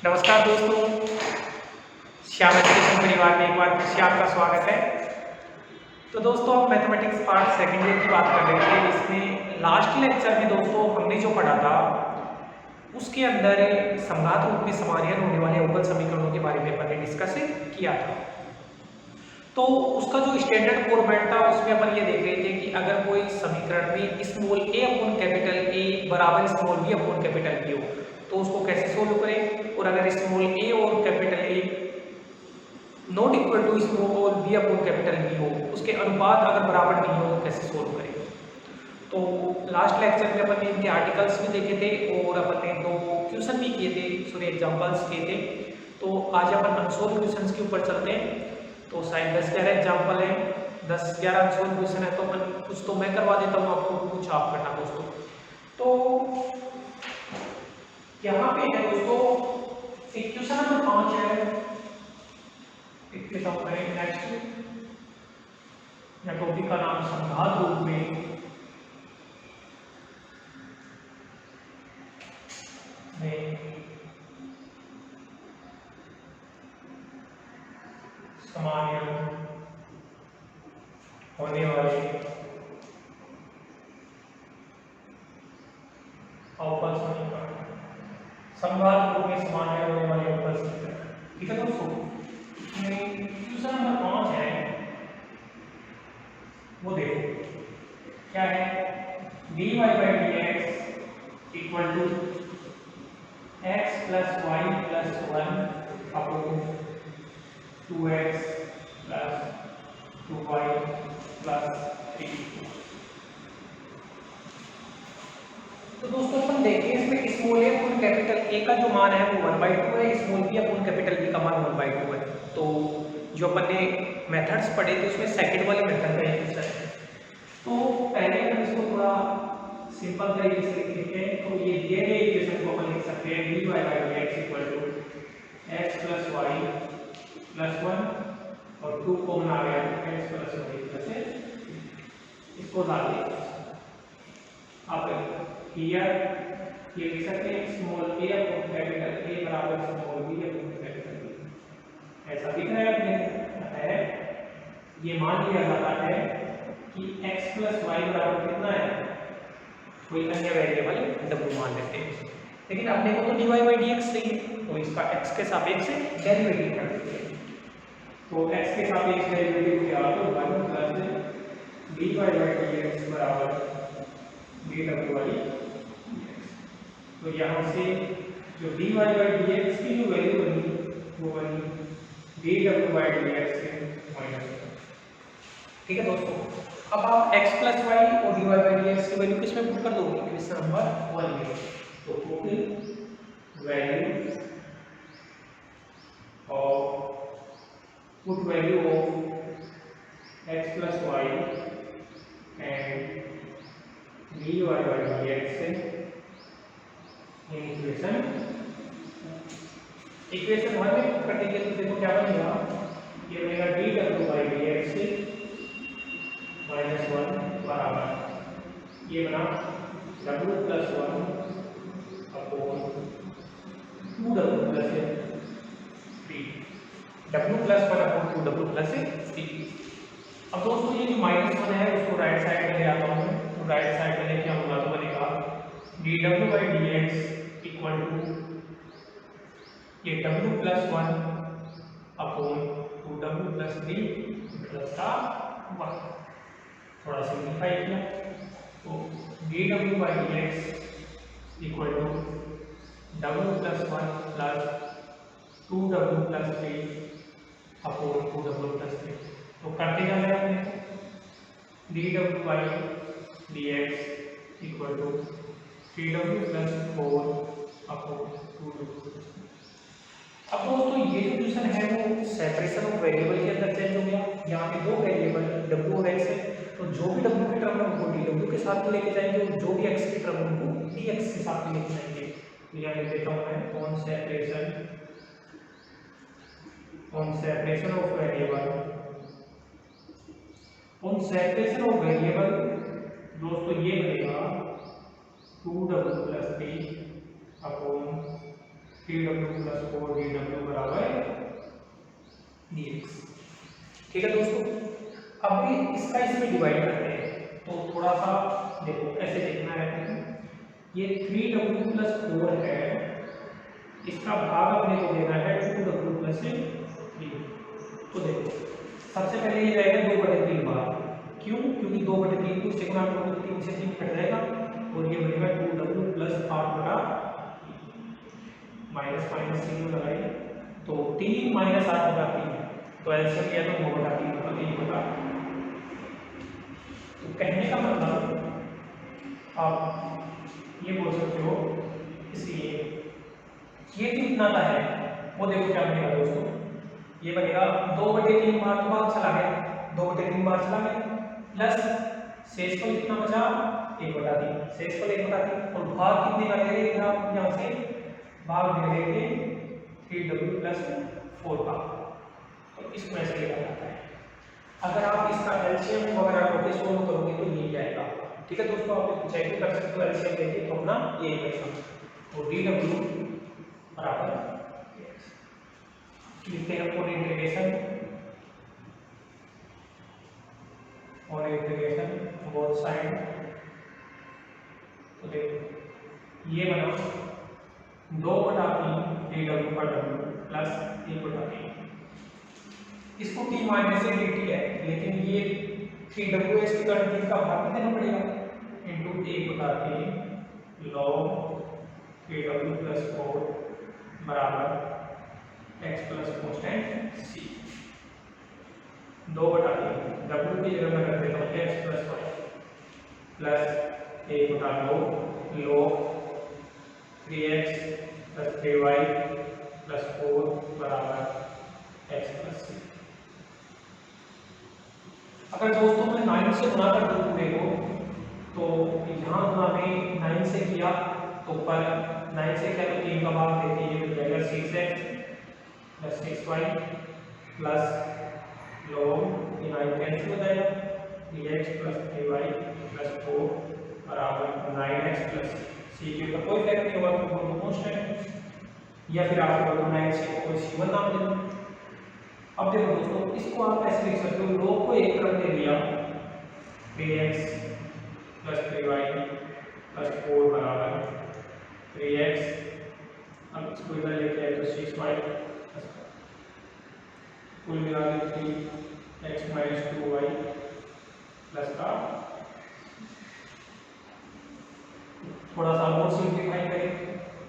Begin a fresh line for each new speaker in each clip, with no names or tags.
नमस्कार दोस्तों, श्याम एजुकेशन परिवार में एक बार फिर से आपका स्वागत है। तो दोस्तों हम मैथमेटिक्स पार्ट सेकेंड ईयर की बात कर रहे थे। इसमें लास्ट लेक्चर में दोस्तों हमने जो पढ़ा था उसके अंदर समघात रूप में समानीयन होने वाले अवकल समीकरणों के बारे में अपन ने डिस्कस किया था। तो उसका जो स्टैंडर्ड फॉर्मेट था उसमें अपन ये देख रहे थे कि अगर कोई समीकरण में small A upon capital A बराबर small B upon capital B हो तो उसको कैसे सोल्व करें, और अगर स्मॉल ए और capital A not equal to small B upon capital B हो, उसके अनुपात अगर बराबर नहीं हो तो कैसे सोल्व करें। तो लास्ट लेक्चर में अपन ने इनके आर्टिकल्स भी देखे थे और अपन ने 2 क्वेश्चन भी किए थे, सॉरी एग्जांपल्स किए थे। तो आज अपन अनसोल्व क्वेश्चंस के ऊपर चलते हैं। तो शायद 10-11 एग्जाम्पल है, 10-11 अनसोल्व क्वेश्चन है, तो अपन कुछ तो मैं करवा देता हूँ आपको, कुछ आप करना दोस्तों। तो यहाँ पे है दोस्तों एक क्वेश्चन नंबर 5 है, एक के साथ करें नेक्स्ट। या टॉपिक का नाम समघात रूप में समानीयन होने वाले अवकल समीकरण, समघात रूप में समानीयन होने वाले अवकल समीकरण। ठीक है दोस्तों, क्वेश्चन नंबर 5 है, वो देखो क्या है। dy by dx equal to x plus Y plus 1 upon 2x plus 2y plus 3। तो दोस्तों अपन देखिए इसमें small A upon capital A का जो मान है वो 1/2 है, small B upon capital B का मान 1/2 है। तो जो अपन ने मेथड्स पढ़े थे उसमें सेकंड वाले मेथड का एक क्वेश्चन है। तो पहले हम इसको थोड़ा सिंपल तरीके से लिखते हैं। तो ये दिए गए इक्वेशन को अपन लिख सकते हैं dy by dx equal to x plus Y plus 1 और 2 कॉमन आ गया x प्लस वाई प्लस, इसको डाल दिया आप हियर ये लिख सकते हैं small a upon capital A बराबर small b upon capital B। ऐसा दिख रहा है अपने है, ये मान लिया जाता है कि x प्लस वाई बराबर कितना है, कोई अन्य वेरिएबल w मान लेते हैं। लेकिन अपने को तो dy by dx चाहिए, तो इसका x के सापेक्ष डेरिवेटिव कर देते हैं। तो x के सापेक्ष डेरिवेटिव क्या होगा, 1 प्लस dy by dx बराबर dw by dx। तो यहाँ से जो dy by dx की जो वैल्यू बनी वो बनी dw by dx से माइनस। ठीक है दोस्तों, अब आप x प्लस वाई और dy by dx की वैल्यू किस में पुट कर दोगे, क्वेश्चन नंबर 1 में। तो put value of put value of x plus y and dy by dx in equation 1 में पुट करने के लिए देखो क्या बनेगा, ये बनेगा dw by dx माइनस 1 बराबर ये बना w plus 1 upon 2w plus 3, w plus 1 upon 2w plus 3। अब दोस्तों ये जो माइनस 1 है उसको राइट साइड में ले आता हूँ मैं। तो राइट साइड में लेके आऊँगा तो बनेगा dw by dx equal to ये w plus 1 upon 2w plus 3 plus का 1। थोड़ा सिंप्लीफाई किया तो dw by dx equal to w plus 1 plus 2w plus 3 upon 2w plus 3। तो करते जाना है अपने dw by dx equal to 3w plus 4 upon 2w। अब दोस्तों ये जो क्वेश्चन है वो सेपरेशन ऑफ वेरिएबल के अंदर चेंज हो गया। यहाँ पे दो वेरिएबल w और x है, तो जो भी w की टर्म है उनको dw के साथ में लेके जाएंगे और जो भी x की टर्म है उनको dx के साथ में लेके जाएंगे। तो यहाँ लिख देता हूँ मैं ऑन सेपरेशन ऑफ वेरिएबल दोस्तों ये बनेगा 2w plus 3 upon 3w plus 4dw बराबर dx। ठीक है दोस्तों, अब इसका इसमें डिवाइड करते हैं तो थोड़ा सा देखो ऐसे देखना है, ये 3w प्लस 4 है, इसका भाग अपने को देना है 2w प्लस 3। तो देखो सबसे पहले ये जाएगा 2/3 बार, क्यों? क्योंकि 2/3 को से गुणा करोगे तो 3 से 3 कट जाएगा और ये बनेगा 2w प्लस 8 बटा माइनस माइनस 3 लगाइए तो 3 माइनस 8 बटा 3, तो एलसीएम लिया तो 2/3 मतलब 1/। तो कहने का मतलब आप ये बोल सकते हो, इसलिए ये जो इतना है वो देखो क्या बनेगा दोस्तों, ये बनेगा 2/3 बार, तो भाग चला गया 2/3 बार चला गया, प्लस शेषफल कितना बचा 1/3, शेषफल 1/3 और भाग कितने का दे रहे थे आप यहाँ से, भाग दे रहे थे 3w प्लस 4 का, तो इसको ऐसे लिखा जाता है। अगर आप इसका एलसीएम वगैरह करके सोल्व करोगे तो यही आएगा। ठीक है दोस्तों, आप चेक भी कर सकते हो एलसीएम लेके, तो अपना ये आएगा, तो dw बराबर लिखते हैं ऑन इंटीग्रेशन बोथ साइड। तो देखो ये बना 2/3 dw पर w प्लस 1/3, इसको t माइनस से dt है, लेकिन ये 3w इसकी गणित का भाग भी देना पड़ेगा इनटू 1/3 log 3w प्लस 4 बराबर x plus constant c। 2/3 w की जगह मैं रख देता हूँ x plus y plus 1/2 log 3x plus 3y plus 4 बराबर x प्लस c। अगर दोस्तों मैं 9 से गुणा कर दूं पूरे को, तो यहाँ गुणा में 9 से किया तो ऊपर 9 से किया तो 3 का भाग देके ये हो जाएगा 6x plus 6y plus log ये 9 कैंसिल हो जाएगा, dx प्लस 3y प्लस 4 बराबर 9x प्लस c के ऊपर कोई फर्क नहीं होगा तो दोनों कांस्टेंट, या फिर आप बोलो 9 से कोई c1 नाम दे दो। अब देखो दोस्तों, इसको आप ऐसे लिख सकते हो, log को एक तरफ ले लिया 3x प्लस 3y प्लस 4 बराबर 3x, अब इसको इधर लेके आए तो 6y कुल मिला के 3x माइनस 2y प्लस का थोड़ा सा और सिंप्लीफाई करें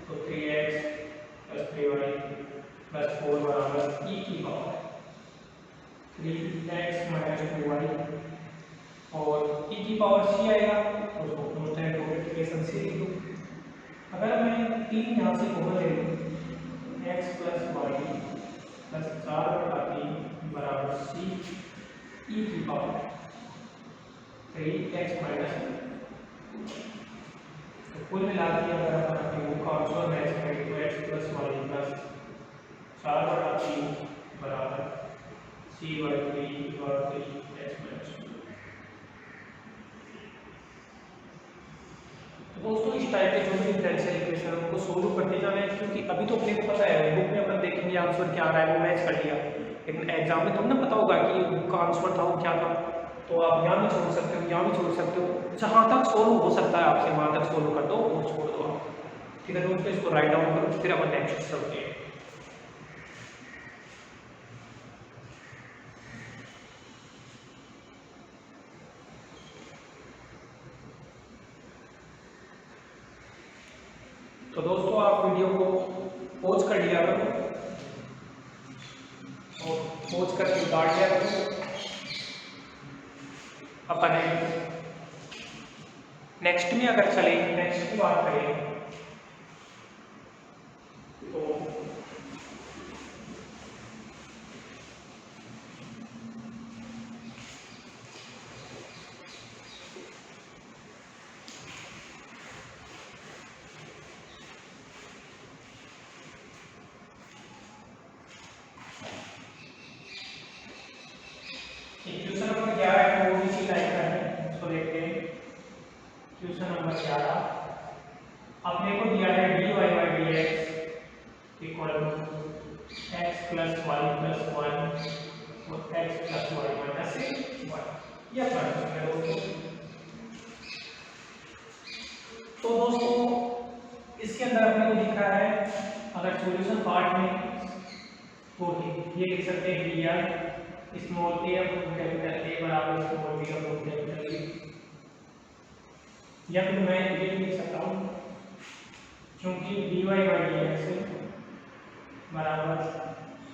तो 3x प्लस 3y प्लस 4 बराबर e की पावर 3x माइनस 2y और e की पावर c आएगा तो उसको कांस्टेंट मल्टीप्लिकेशन से लिख दो। अगर मैं 3 यहाँ से कॉमन ले लूँ x प्लस y प्लस 4/3 बराबर c e की पावर 3x माइनस, तो कुल मिला के अगर अपन अपने बुक का आंसर मैच करें तो x प्लस y प्लस 4/3 बराबर c/3 और 3x माइनस 2। दोस्तों इस टाइप के जो भी डिफरेंशियल इक्वेशन है उनको सोल्व करते जाना है, क्योंकि अभी तो अपने को पता है बुक में अपन देखेंगे आंसर क्या आ रहा है वो मैच कर लिया, लेकिन एग्जाम में तो ना पता होगा कि बुक का आंसर था वो क्या था, तो आप यहाँ भी छोड़ सकते हो यहाँ भी छोड़ सकते हो, जहाँ तक सोल्व हो सकता है आपसे वहाँ तक सोल्व कर दो और छोड़ दो आप। ठीक है दोस्तों, इसको राइट डाउन करो फिर अपन नेक्स्ट चलते हैं। तो दोस्तों आप वीडियो को पॉज कर लिया करो और पॉज करके काट लिया करो। अपन नेक्स्ट में अगर चले, नेक्स्ट की बात करें तो क्वेश्चन नंबर 11 है वो इसी टाइप का है, उसको देखते हैं। क्वेश्चन नंबर 11 अपने को दिया है dy/dx plus Y plus one और X plus Y minus one, यह कंडीशन है दोस्तों। तो दोस्तों इसके अंदर अपने को दिख रहा है, अगर सॉल्यूशन पार्ट में तो ये लिख सकते हैं कि यार small A upon capital A बराबर small B upon capital B, या फिर मैं ये लिख सकता हूँ क्योंकि dy बाई dx बराबर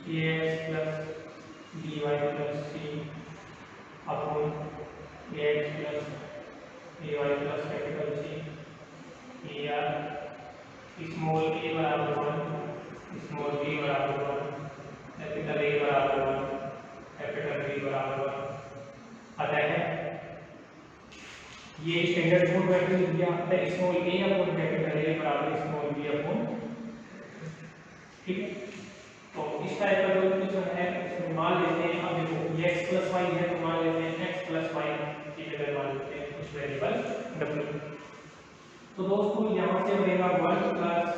ax plus dy plus c upon ax plus ay plus capital c, या स्मॉल a बराबर 1, स्मॉल b बराबर 1, कैपिटल A बराबर 1, कैपिटल B बराबर 1 आता है। ये स्टैंडर्ड फॉर्म वैल्यू लिख दिया है, small a upon capital A बराबर स्मॉल b अपॉन, ठीक है। तो इस टाइप का जो इक्वेशन है इसमें मान लेते हैं, अब देखो ये x प्लस वाई है तो मान लेते हैं x प्लस वाई की जगह मान लेते हैं कुछ वेरिएबल w। तो दोस्तों यहाँ से बनेगा 1 प्लस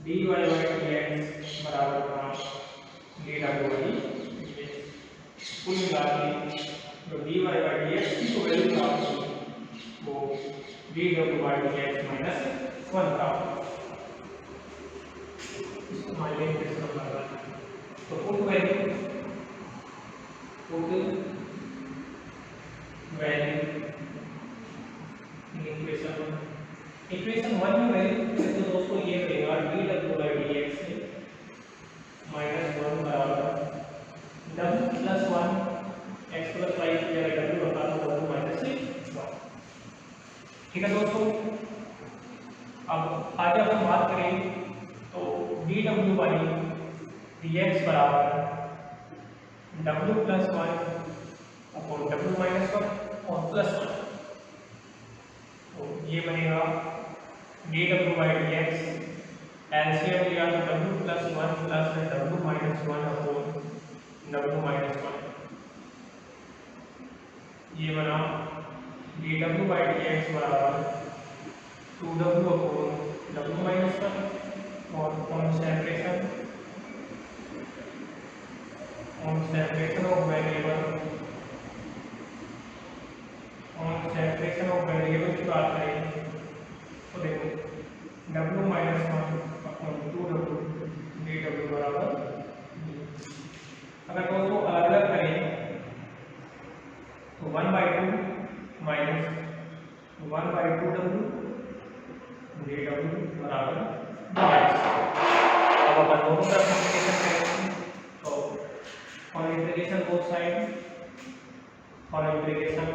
dy बाई dx बराबर dw बाई dx, कुल मिला के जो dy बाई dx की जो वैल्यू प्राप्त होगी वो dw बाई dx माइनस 1 प्राप्त, इसको मान लेंगे इसका मतलब तो पुट वैल्यू इक्वेशन 1 में वैल्यू तो दोस्तों ये रहेगा dw बाई dx माइनस 1 बराबर w plus 1 x plus y की जगह w होता है तो w माइनस 1, ठीक है दोस्तों। अब आगे हम बात करें तो dw बाई dx बराबर w plus 1 upon w minus 1 और प्लस 1, तो ये बनेगा dw बाई dx एलसीएम लिया तो w plus 1 plus w minus 1 upon w minus 1, ये बना dw बाई dx बराबर 2w अपॉन w माइनस 1 और कॉन्सेंट्रेशन ऑफ वेरिएबल की बात करें तो देखो w minus 1 upon 2w dw बराबर, अगर दोस्तों अलग अलग करें तो 1/2 माइनस 1/2w dw बराबर 2x। अब अपन दोनों तरफ इंटीग्रेशन करेंगे तो फॉर इंटीग्रेशन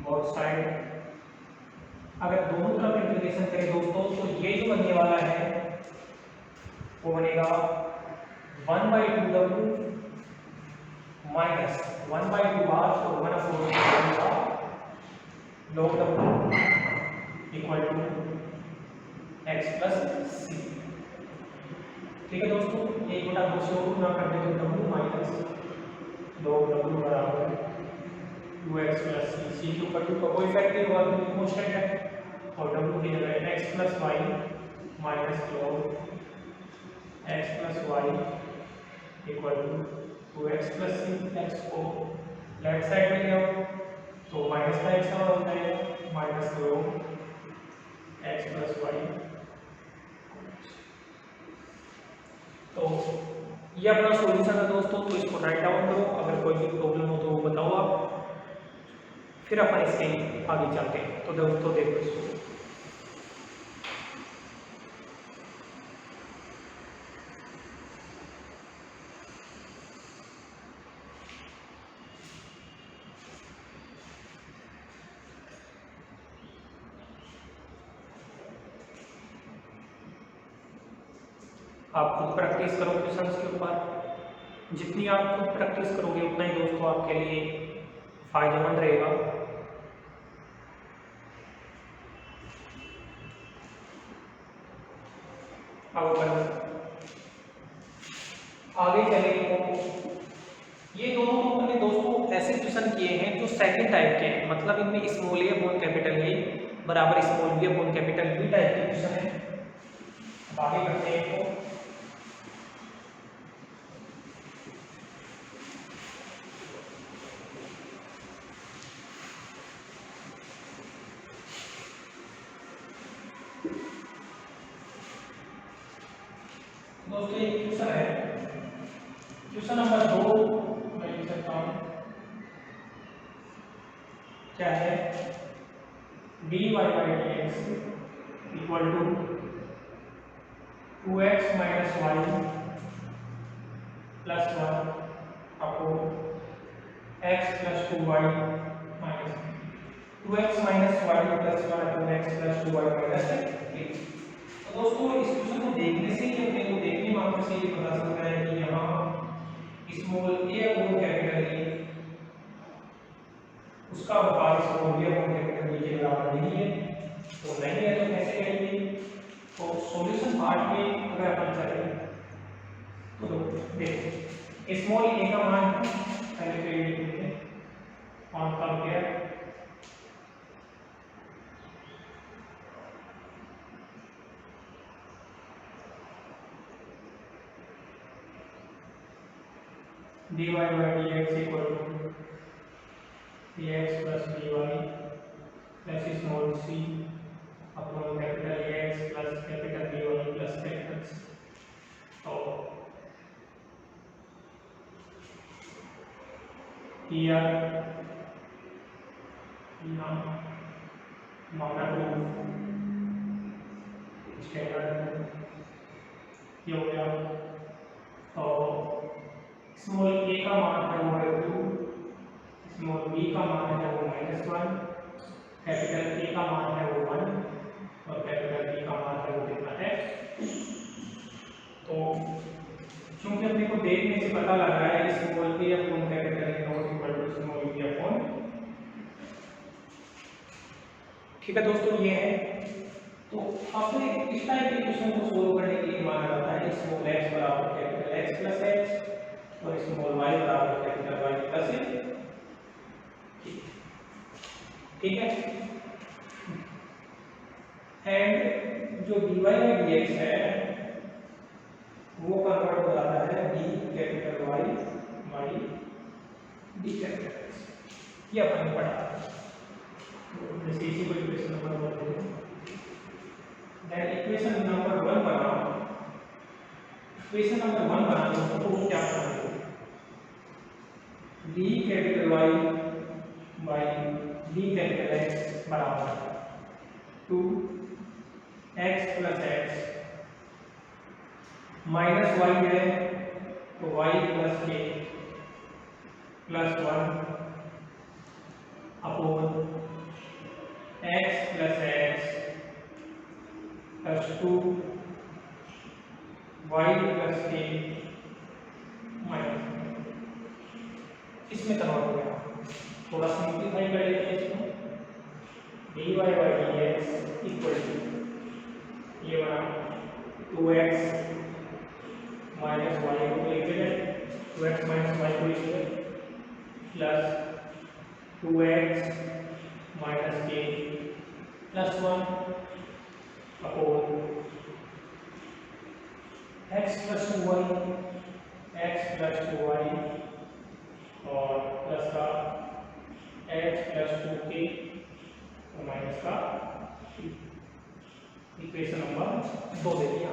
बोथ साइड, अगर दोनों तरफ इंटीग्रेशन करें दोस्तों तो ये जो बनने वाला है वो बनेगा 1/2w माइनस 1/2 बार तो 1/4 log w equal to x plus c, ठीक है दोस्तों। एक बटा 2 से गुणा कर देते तो w माइनस log w बराबर 2x प्लस c के ऊपर 2 का कोई इफेक्ट नहीं हुआ क्योंकि कांस्टेंट है, और w की जगह x plus Y minus log x plus y equal to 2x plus c, x को लेफ्ट साइड में ले आओ तो माइनस का x का होता है minus log x plus y. तो ये अपना सॉल्यूशन है दोस्तों, तो इसको राइट डाउन करो, अगर कोई भी प्रॉब्लम हो तो वो बताओ आप, फिर अपन इसके आगे चलते हैं। तो दोस्तों देखो इसको, आप खुद प्रैक्टिस करो क्वेश्चंस के ऊपर, जितनी आप खुद प्रैक्टिस करोगे उतना ही दोस्तों आपके लिए फायदेमंद रहेगा। अब अपन आगे चले तो ये दोनों तो हमने दोस्तों ऐसे क्वेश्चन किए हैं जो सेकंड टाइप के हैं, मतलब इनमें small A upon capital A बराबर small B upon capital B type के क्वेश्चन है। अब आगे करते हैं तो दोस्तों ये क्वेश्चन है, क्वेश्चन नंबर 2 मैं लिख सकता हूँ, क्या है, dy by dx equal to 2x minus y plus 1 upon x plus 2y minus 2x minus y plus 1 upon x plus 2y minus 3। तो दोस्तों इस क्वेश्चन को देखने से ही अपने को देखने मात्र से ये पता चलता है कि यहाँ small a upon capital A उसका अनुपात small b upon capital B के बराबर नहीं है। तो नहीं है तो कैसे करेंगे? तो सॉल्यूशन पार्ट में अगर अपन चलें तो देखो स्मॉल a का मान पहले तो ये लिख लेते हैं, मान का क्या है, dy by dx equal to dx plus dy plus small c upon capital Ax plus capital By plus capital C। तो here माना प्रूफ स्टैंडर्ड ये हो गया। तो स्मॉल a का मान है वो है 2, स्मॉल b का मान है वो -1, कैपिटल A का मान है वो 1 और कैपिटल B का मान है वो कितना है। तो क्योंकि अपने को देखने से पता लग रहा है small a upon capital A not equal to small b upon, ठीक है दोस्तों ये है। तो अपने इस टाइप के क्वेश्चन को सोल्व करने के लिए माना जाता है स्मॉल x बराबर कैपिटल X प्लस x और स्मॉल y बराबर कैपिटल Y प्लस x, ठीक है। एंड जो dy by dx है वो कन्वर्ट हो जाता है d capital Y by d capital X, ये अपन ने पढ़ा। जैसे इसी को इक्वेशन नंबर 1 दे दो, देन इक्वेशन नंबर 1 बनाओ, इक्वेशन नंबर 1 बनाने को क्या करना है, d capital Y by d capital X बराबर 2x plus x minus y है तो y plus k plus 1 upon x plus x plus 2 y plus k minus, इसमें कन्वर्ट हो गया। थोड़ा सिंप्लीफाई कर लेते हैं इसको, dy by dx equal to ये बना 2x माइनस वाई को लिख देंगे, 2x माइनस वाई को लिख देंगे plus 2x minus k plus 1 upon x plus 2y x plus 2y और प्लस का x प्लस 2k और माइनस का इक्वेशन नंबर 2 दे दिया।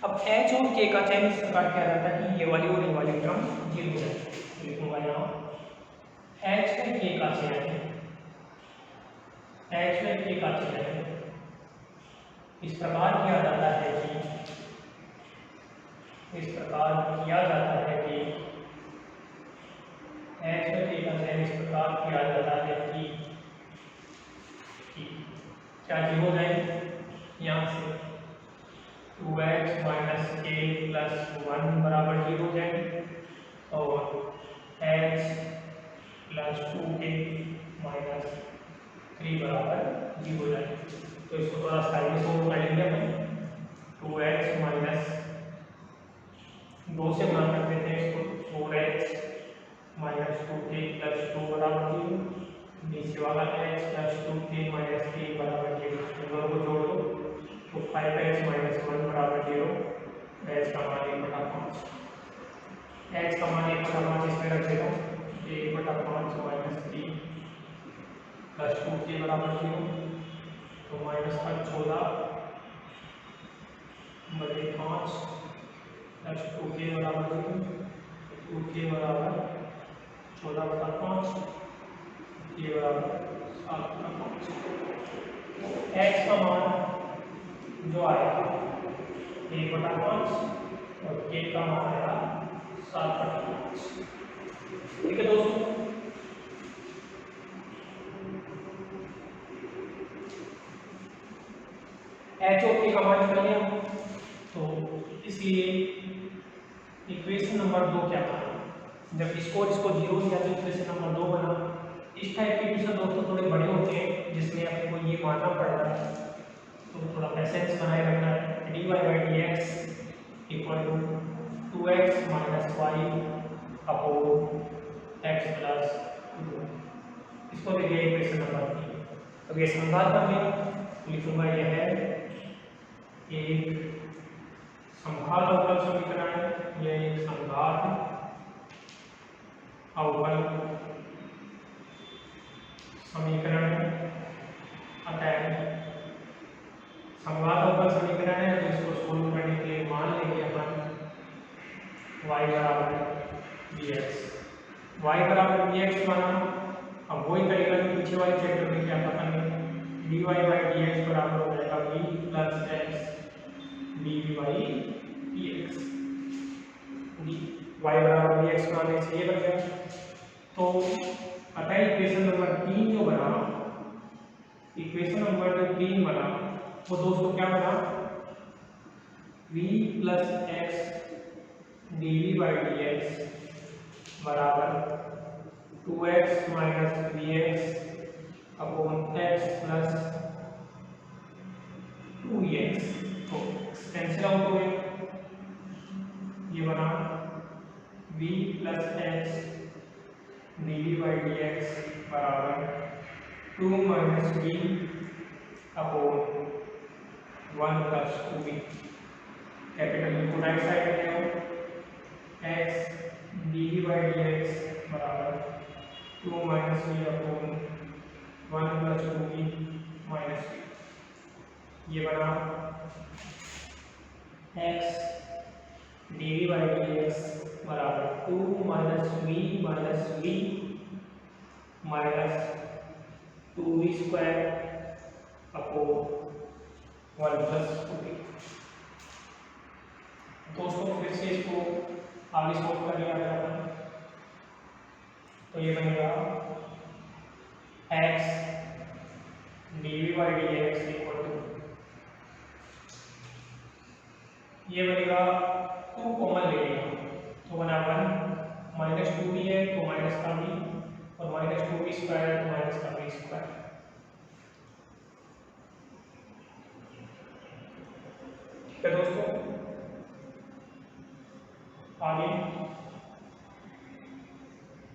अब h और k का चयन इस प्रकार किया जाता है कि ये वाली और ये वाली टर्म 0 है। लिखूंगा यहाँ h और k का चयन इस प्रकार किया जाता है कि h और k का चयन इस प्रकार किया जाता है कि क्या 0 हो जाए, यहाँ से 2x माइनस k प्लस 1 बराबर 0 हो जाए और x प्लस 2k माइनस 3 बराबर 0 हो जाए। तो इसको थोड़ा साइड में सोल्व कर लेंगे अपन, 2x माइनस 2 से गुणा कर देते हैं इसको, 4x माइनस 2k प्लस 2 बराबर 0, नीचे वाला x प्लस 2k माइनस 3 बराबर 0, दोनों को जोड़ दो तो 5x माइनस 1 बराबर 0, x का मान 1/5, x का मान 1/5 इसमें रख देता हूँ, 1/5 माइनस 3 प्लस 2k बराबर 0, तो माइनस का 14 बटे 5 प्लस 2k बराबर 2k बराबर 14/5 k बराबर 7/5। x का मान जो आएगा 1/5 और k का मान आएगा 7/5। ठीक है दोस्तों, एच और के का मान निकल गया, तो इसलिए इक्वेशन नंबर 2 क्या था, जब इसको 0 दिया तो इक्वेशन नंबर 2 बना। इस टाइप के क्वेश्चन दोस्तों थोड़े बड़े होते हैं जिसमें अपने को ये मानना पड़ रहा है, तो थोड़ा पेशेंस बनाए रखना है। dy by dx equal to 2x minus y upon x plus 2। इसको देखिए इक्वेशन नंबर 3। अब ये संघात बन गया, लिखूंगा यह है एक संघात अवकल समीकरण है, यह एक संघात अवकल समीकरण है। अतः संघात अवकल समीकरण है, तो इसको सोल्व करने के लिए मान लेंगे अपन y बराबर dx। y बराबर dx माना, अब वही तरीका जो पीछे वाले चैप्टर में क्या था, dy बाई dx बराबर हो जाएगा v plus x dv by dx। y बराबर dx माने से ये बन गया। तो अतः इक्वेशन नंबर 3 जो बना, इक्वेशन नंबर जो 3 बना वो दोस्तों क्या बना, v plus x dv by dx बराबर 2x minus vx upon x plus 2x। तो कैंसिल आउट हो गया, ये बना v plus x dv by dx बराबर 2 minus v upon 1 plus 2v। Capital v को राइट साइड में ले आओ, x dv बाई dx बराबर 2 minus v upon 1 plus 2v minus v। ये बना x dv बाई dx बराबर 2 minus v minus 2v square upon 1 plus 2v। दोस्तों फिर से इसको आगे सॉल्व कर लिया गया था, तो ये बनेगा x dv by dx equal to, ये बनेगा 2 कॉमन ले लिया तो बना 1 माइनस 2v है तो माइनस का v और माइनस 2v स्क्वायर है तो माइनस का v स्क्वायर। ठीक है दोस्तों, आगे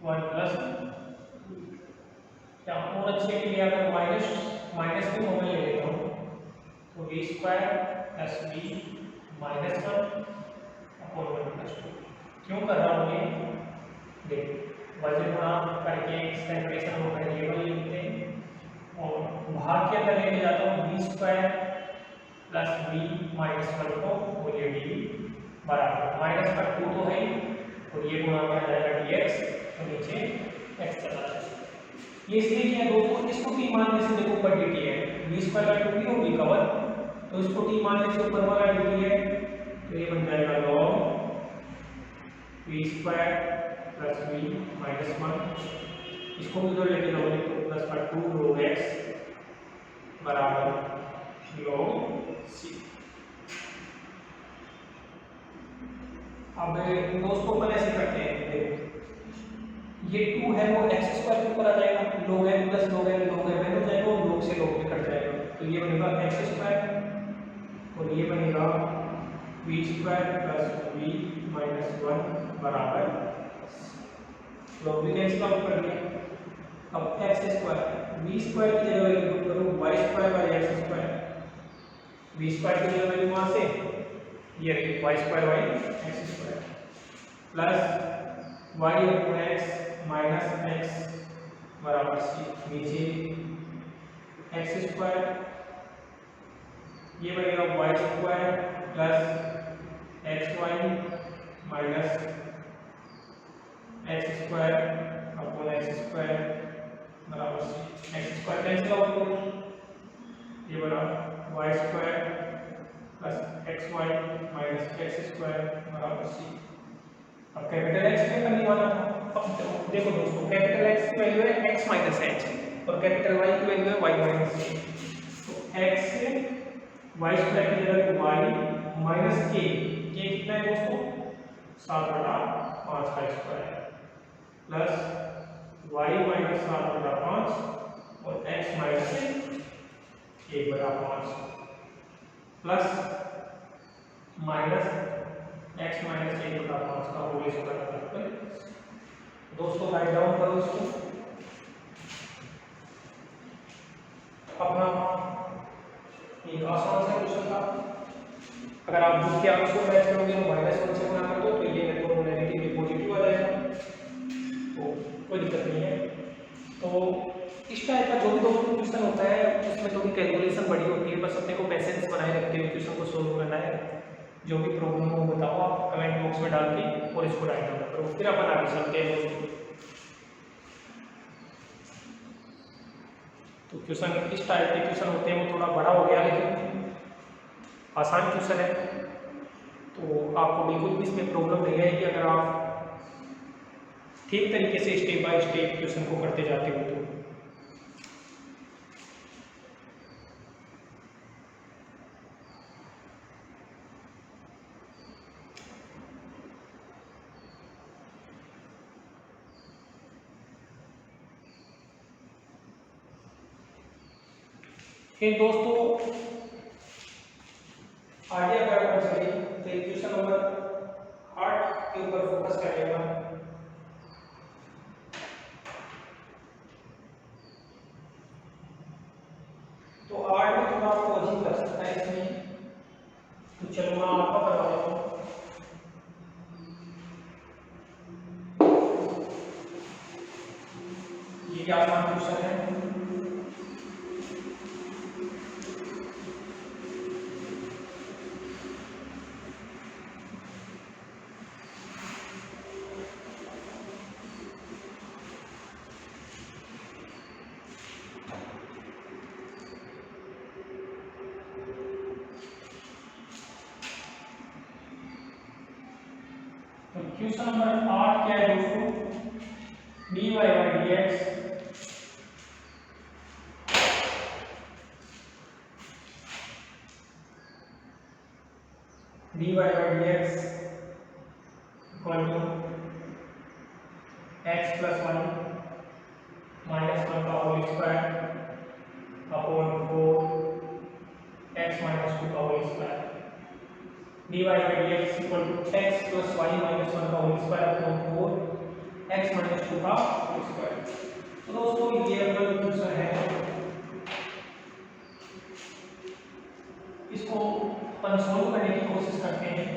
1 प्लस, क्या और अच्छे के लिए अगर माइनस को कॉमन ले लेता हूँ तो v square plus v minus 1 upon 1 plus 2। क्यों कर रहा हूँ ये, देख वजन गुणा करके सेपरेशन को वेरिएबल लिखते हैं और भाग के अंदर लेके जाता हूँ v square plus v minus 1 को बोलिए डी बराबर माइनस का 2 तो है और ये गुणा में आ जाएगा dx, तो नीचे x चला जाएगा। ये इसलिए किया दोस्तों, इसको t मानने से देखो ऊपर dt है, v स्क्वायर का 2 होगी कवर, तो इसको t मानने से ऊपर वाला dt है, तो ये बन जाएगा log v square plus v minus 1। इसको भी उधर लेके जाओगे तो प्लस का 2 log x बराबर log c। अब दोस्तों अपन ऐसे करते हैं, देखो ये 2 है वो x स्क्वायर के ऊपर आ जाएगा, log n plus log n हो जाएगा और log से log में कट जाएगा, तो ये बनेगा x स्क्वायर और ये बनेगा v square plus v minus 1 बराबर log भी कैंसिल आउट कर दिया। अब x स्क्वायर v स्क्वायर की जगह वैल्यू पुट करो y square by x square, v square की जगह वैल्यू वहां से ये रही y square by x square plus y upon x minus x बराबर c, नीचे x स्क्वायर ये बनेगा y square plus x y minus x square upon x square बराबर c. X square cancel out करो, ये बना y square plus x y minus x square बराबर c. अब कैपिटल एक्स में करने वाला था। अब देखो दोस्तों, कैपिटल एक्स की वैल्यू है एक्स माइनस एच और कैपिटल वाई की वैल्यू है वाई माइनस ए। तो एक्स से वाई स्क्वायर की जगह वाई माइनस के कितना है दोस्तों 7/5 का स्क्वायर प्लस वाई माइनस 7/5 और x minus 1/5 plus minus x minus 1/5 का होल स्क्वायर। दोस्तों राइट डाउन करो इसको। अपना एक आसान सा क्वेश्चन था। अगर आप बुक के आंसर मैच करोगे तो -1 से गुणा कर दो तो ये दोनों नेगेटिव ये पॉजिटिव आ जाएगा, तो कोई दिक्कत नहीं है। तो इस टाइप का जो भी दोस्तों क्वेश्चन होता है उसमें थोड़ी कैलकुलेशन बड़ी होती है, बस अपने को पेशेंस बनाए रखते हुए क्वेश्चन को सोल्व करना है। जो भी प्रॉब्लम हो बताओ आप कमेंट बॉक्स में डाल के और इसको राइट डाउन करो, फिर अपन आगे चलते हैं दोस्तों। तो क्वेश्चन इस टाइप के क्वेश्चन होते हैं, वो थोड़ा बड़ा हो गया लेकिन आसान क्वेश्चन है, तो आपको बिल्कुल भी इसमें प्रॉब्लम नहीं आएगी अगर आप ठीक तरीके से स्टेप बाय स्टेप क्वेश्चन को करते जाते हो तो। फिर दोस्तों आगे अगर हम चले तो क्वेश्चन नंबर 8 के ऊपर फोकस करेगा। तो 8 में थोड़ा आपको अजीब लग सकता है इसमें, तो चलो मैं आपको करवा देता हूँ। ये क्या आसान क्वेश्चन है। क्वेश्चन नंबर 8 क्या है दोस्तों, dy by dx dy by dx equal to x plus 1 minus 1 का whole square upon 4 x minus 2 का whole square. dy by dx equal to x plus y minus 1 का whole square upon 4 x minus 2 का whole square. तो दोस्तों ये अपना question है, इसको अपन सॉल्व करने की कोशिश करते हैं।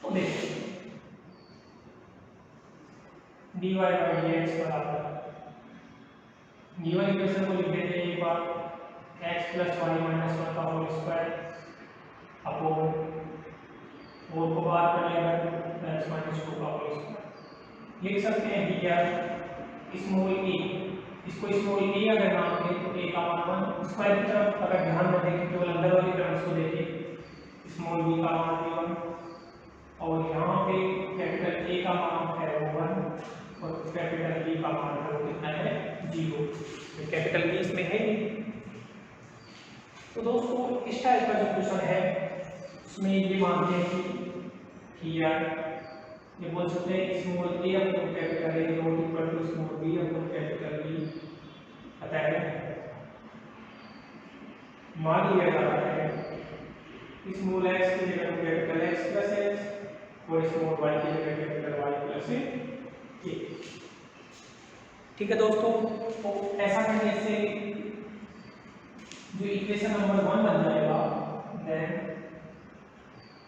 तो देखिए dy by dx बराबर गिवन इक्वेशन को लिख देते हैं एक बार, x plus y minus 1 का होल स्क्वायर अपॉन 4 को बाहर कर लिया x minus 2 का होल स्क्वायर। लिख सकते हैं कि स्मॉल a, इसको स्मॉल a अगर नाम दें तो a का मान 1 स्क्वायर की तरफ अगर ध्यान न दें केवल अंदर वाली टर्म्स को देखिए, स्मॉल b का मान भी 1 और यहाँ पे कैपिटल A का मान है वो 1 और कैपिटल B का मान है वो कितना है 0। कैपिटल B इसमें है नहीं। तो दोस्तों इस टाइप का जो क्वेश्चन है उसमें ये मानते हैं कि यार ये बोल सकते हैं small a upon capital A not equal to small b upon capital B। पता है मान लिया जा रहा है स्मॉल x की जगह कैपिटल X प्लस h और स्मॉल y की जगह कैपिटल Y प्लस a। ठीक है दोस्तों, तो ऐसा करने से जो इक्वेशन नंबर 1 बन जाएगा, देन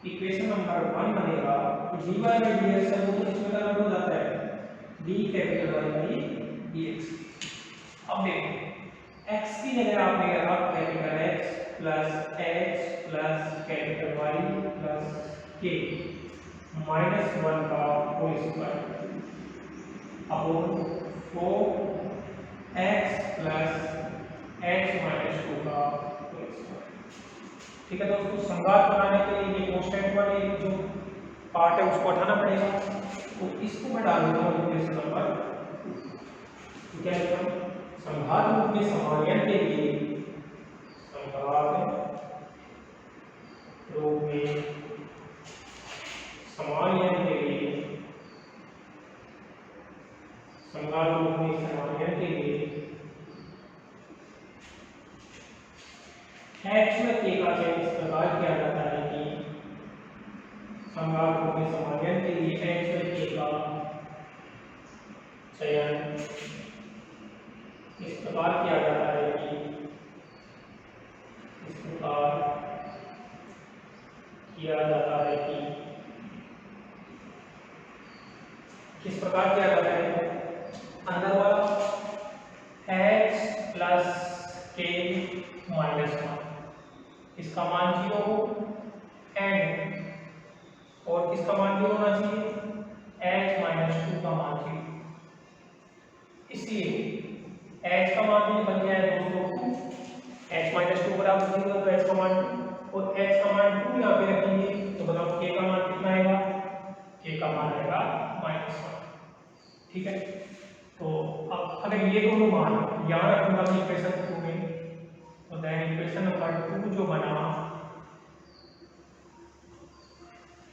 इक्वेशन नंबर 1 बनेगा dy by dx है वो तो इसमें कन्वर्ट हो जाता है d capital Y by dx। अब देखो x की जगह आपने रखा capital X plus H plus capital Y plus K minus 1 का whole square upon 4x plus H minus 2 का होल स्क्वायर। ठीक है दोस्तों, संघात बनाने के लिए ये कांस्टेंट वाले जो पार्ट है उसको हटाना पड़ेगा, तो इसको मैं डाल देता हूँ इक्वेशन नंबर। क्या लिखा हूँ? संघात रूप में समानयन के लिए, संघात रूप में समानयन के लिए, संघात रूप में समानयन के लिए h में k का चयन इस प्रकार किया जाता है कि संघात रूप में समानयन के लिए h में k का चयन इस प्रकार किया जाता है कि इस प्रकार किया जाता है कि किस प्रकार किया जाता है? अंदर वाला h प्लस k माइनस 1 इसका मान 0 हो एंड और किसका मान भी होना चाहिए? h माइनस 2 का मान 0। इसलिए h का मान भी बन गया है दोस्तों, h माइनस 2 बराबर 0 तो h का मान 2 और h का मान 2 यहाँ पे रखेंगे तो बताओ k का मान कितना आएगा? k का मान आएगा -1। ठीक है, तो अब अगर ये दोनों मान यहाँ रखूंगा तो इक्वेशन 2 में, तो देन इक्वेशन नंबर 2 जो बना,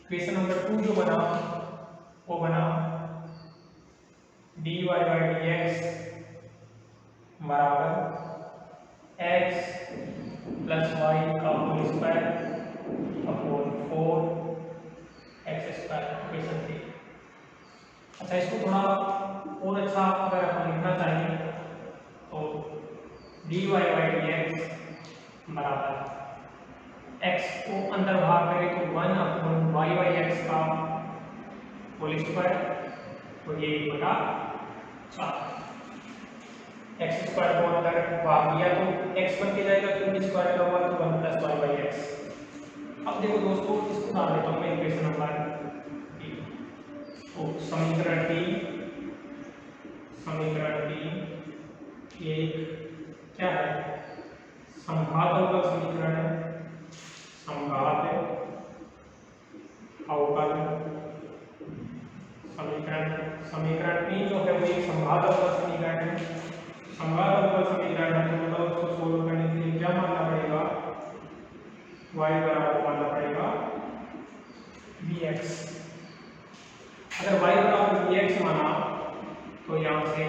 इक्वेशन नंबर 2 जो बना वो बना dy by dx बराबर x प्लस y का whole square upon 4x square equation 3। अच्छा, इसको थोड़ा और अच्छा अगर हम लिखना चाहें तो dy by dx बराबर x को अंदर भाग करें तो 1 अपॉन y by x का होल स्क्वायर, तो ये 1/4 एक्स स्क्वायर को अंदर भाग दिया तो x बन के जाएगा, क्योंकि स्क्वायर का हुआ तो 1 प्लस वाई बाई एक्स। अब देखो दोस्तों, इसको डाल देता हूँ मैं इक्वेशन नंबर 3। तो समीकरण 3 एक क्या है? संघात अवकल समीकरण है, संघात अवकल समीकरण। समीकरण 3 जो है वो एक संघात अवकल समीकरण है। संघात अवकल समीकरण है तो मतलब उसको सोल्व करने के लिए क्या मानना पड़ेगा? y बराबर मानना पड़ेगा vx। अगर y बराबर vx माना तो यहाँ से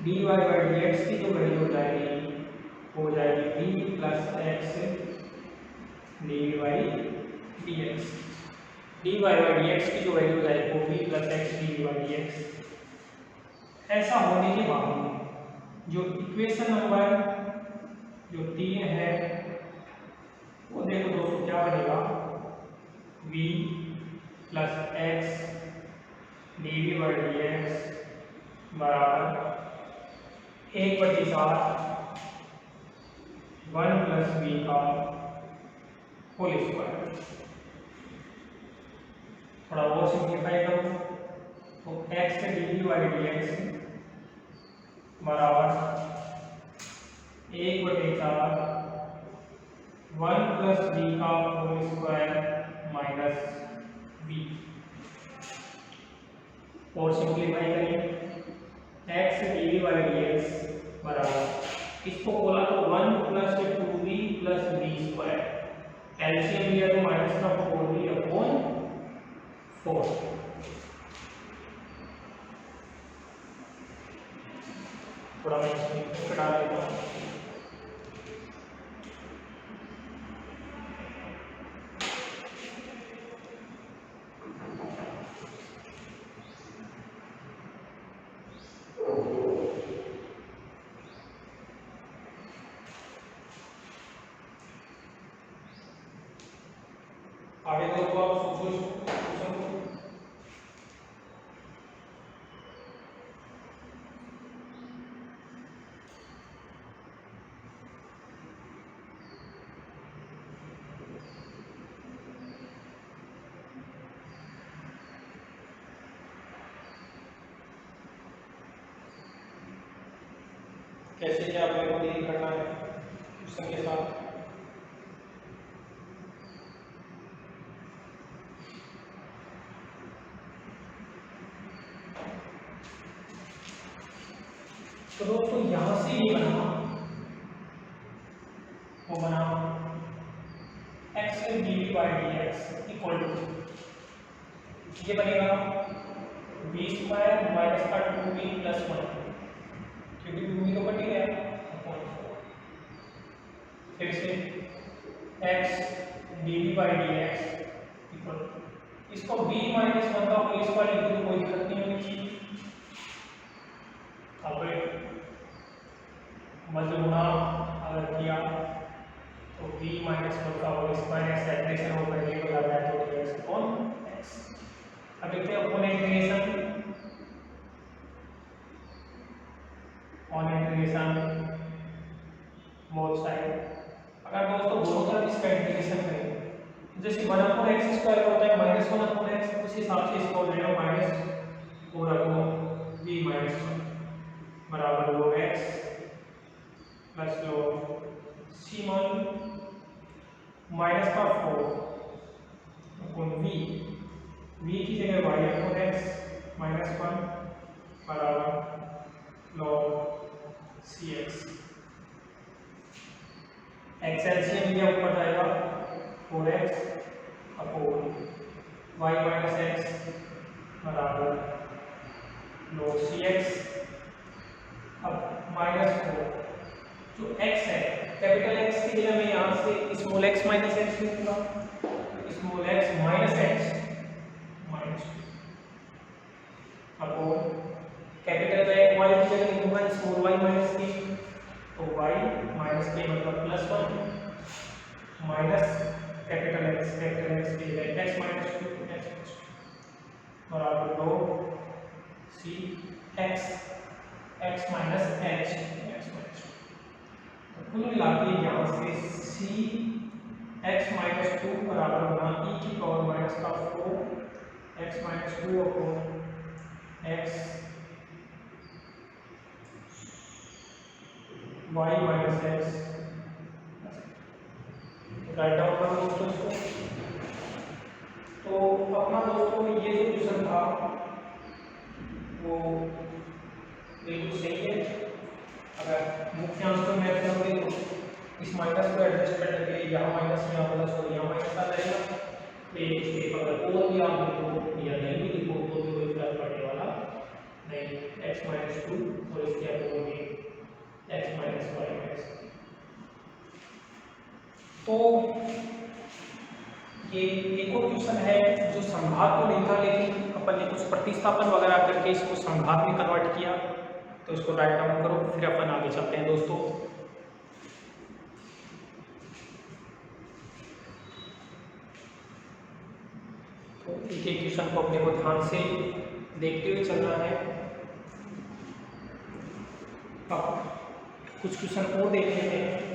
dy by dx की जो वैल्यू हो जाएगी वो हो जाएगी v plus x dy dx। dy by dx की जो वैल्यू हो जाएगी वो v plus x dy dx। ऐसा होने के बाद जो इक्वेशन नंबर जो 3 है वो देखो दोस्तों क्या बनेगा? v plus x D by d x बराबर 1/4 1 प्लस v का होल स्क्वायर। थोड़ा और सिंप्लीफाई करो तो x D by d x बराबर 1/4 1 प्लस v का होल स्क्वायर माइनस v। और सिंप्लीफाई करें x D by d x बराबर, इसको बोला तो 1 plus 2v plus v square, LCM लिया तो माइनस का 4v अपॉन 4। थोड़ा मैं इसमें घटा देता हूँ। आगे दोस्तों आप सोचो क्वेश्चन को। कैसे क्या अपने को डील करना है क्वेश्चन के साथ। तो दोस्तों यहाँ से ये बना, वो बना x dv by d x equal to, ये बनेगा बी स्क्वायर माइनस का 2b प्लस 1, क्योंकि 2b तो कट ही गया, फिर से x dv by d x equal to, इसको b माइनस 1 का होल स्क्वायर लिख दो तो कोई दिक्कत नहीं होगी। अब मजमूना अगर किया तो b माइनस 1 का होल स्क्वायर सेपरेशन हो करके हो जाता है तो dx अपॉन x। अब देखते हैं अपॉन इंटीग्रेशन बोथ साइड। अगर दोस्तों दोनों तरफ इसका इंटीग्रेशन करें, जैसे 1 अपॉन एक्स स्क्वायर होता है माइनस 1 अपॉन एक्स, उस हिसाब से इसको हो जाएगा माइनस 4 अपॉन b माइनस 1 बराबर log x plus log c1 minus का 4 अपॉन v की जगह y अपॉन x माइनस 1 बराबर log cx। x एलसीएम लिया ऊपर जाएगा 4x upon y minus x बराबर log cx। अब माइनस 4 जो x है कैपिटल X की जगह मैं यहाँ से स्मॉल x माइनस x लिखूंगा, small x minus x minus upon capital Y की जगह लिखूंगा स्मॉल y माइनस k, तो y माइनस k मतलब प्लस 1 माइनस कैपिटल X की जगह x माइनस 2 बराबर 2 c x माइनस h कुल मिला के यहाँ से c x माइनस 2 बराबर होना e की पावर माइनस का 4 x minus 2 upon x y minus x write down करो दोस्तों इसको। तो अपना दोस्तों ये जो क्वेश्चन था वो बिल्कुल सही है। अगर मुख्य अंश को मैथ करोगे तो इस माइनस को एडजस्ट करके यहाँ माइनस यहाँ प्लस हो यहाँ माइनस आ जाएगा। तो अगर और भी आप लिखो या नहीं भी लिखो तो भी कोई फर्क पड़ने वाला नहीं। x माइनस 2 और इसके अपोन में x माइनस वाई माइनस। तो ये एक और क्वेश्चन है जो संघात तो नहीं था लेकिन अपन ने कुछ प्रतिस्थापन वगैरह करके इसको संघात में कन्वर्ट किया, तो इसको राइट डाउन करो फिर अपन आगे चलते हैं दोस्तों। तो एक एक क्वेश्चन को अपने को ध्यान से देखते हुए चलना है। अब कुछ क्वेश्चन और देख लेते हैं।